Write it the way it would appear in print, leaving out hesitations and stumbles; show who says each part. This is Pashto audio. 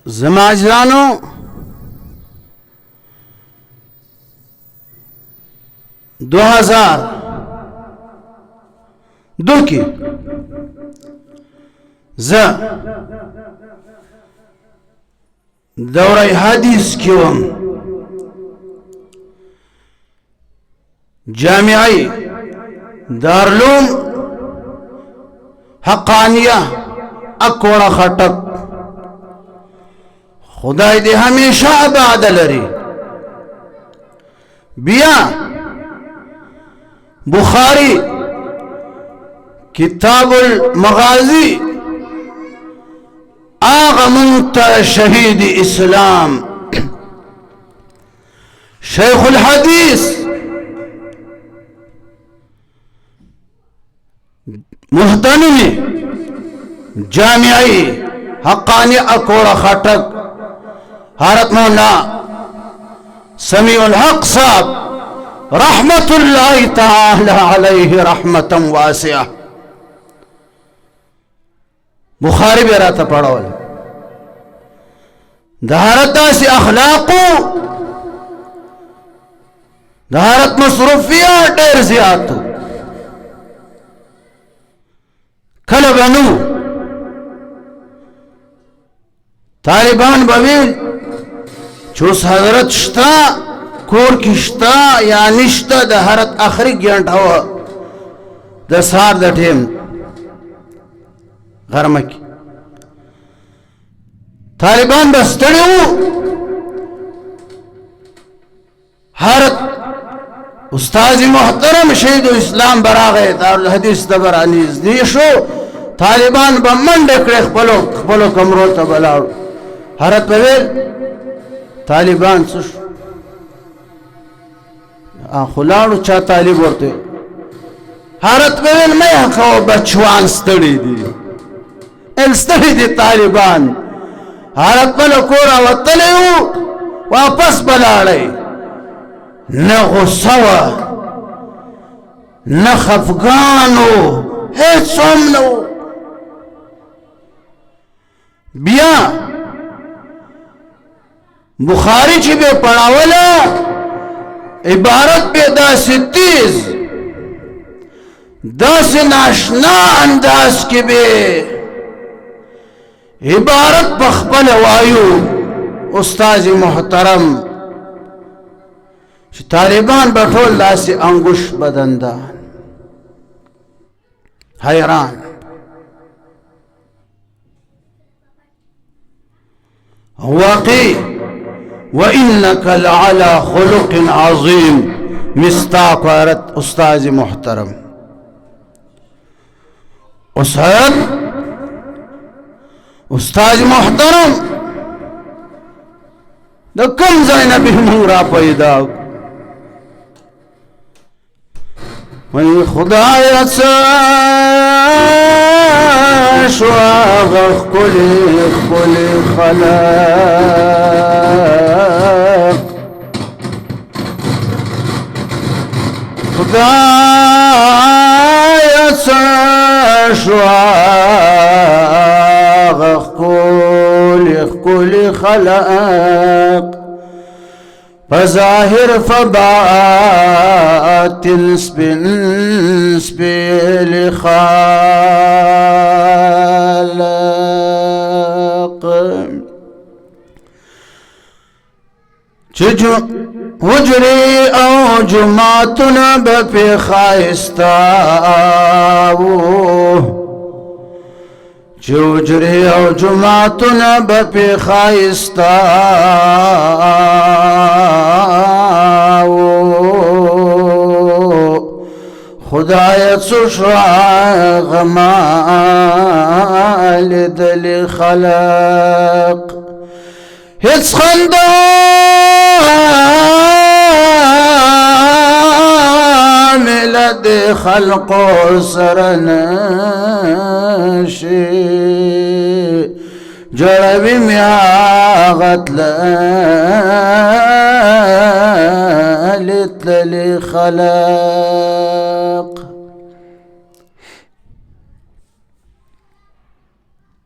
Speaker 1: زماجرانو 2002 کې زه دوره حدیث کې وم جامعه دارالعلوم حقانیه اکوړه خټک خدای دې همیشه آباد لري بیا بخاری کتاب المغازی آغا منت شهید اسلام شیخ الحدیث محترم جامعی حقانی اکوڑا خاٹک حضرت مولانا سمیع الحق صاحب رحمت اللہ تعالی علیہ رحمتا واسعہ بخاری بھی راتا پڑھو دہارت داسی اخلاقو دہارت مصروفیہ دیر زیادتو کل بنو طالبان بویل چوس حضرت شتا کور کشتا یا نشتا دا حضرت آخری گینٹ ہوا دا سار دا ٹیم غرمکی طالبان بستڑی ہو حضرت استاذ محترم شہید اسلام براغے دارالحدیث دبرانیز دیشو طالبان بمن ڈکڑے خپلو کمرو تا بلاو حضرت بویل طالبان سش خلاړو چا طالب ورته حضرت بویل مې خو بچوان ستړي دي ستړي دي طالبان حضرت بل کور وتلو واپس بلاړی نه غصه نه خفګانو هیڅ هم نو بیا بخاری چې به پڑھاوله عبارت به داسې تیز داسې ناشنا انداز کې به عبارت بخبل وایو استاذ محترم چې طالبان بټول داسې انگوش بدندان حیران واقعي وإنك لعلى خلق عظيم مستاق وارد استاذ محترم استاذ محترم دا کم زینا بهمون را پیدا وی خدای شواغ کلی خلق خدای شواغ کلی خلق فظاهر فباطن سبيل خالق حجری او جماعتنا بپی خائستاو حجری او جماعتنا بپی خائستاو خدایت سشرع غمال دل خلق هیچ خندام لد خلق سرنشی جربی میاغت لالت للی خلق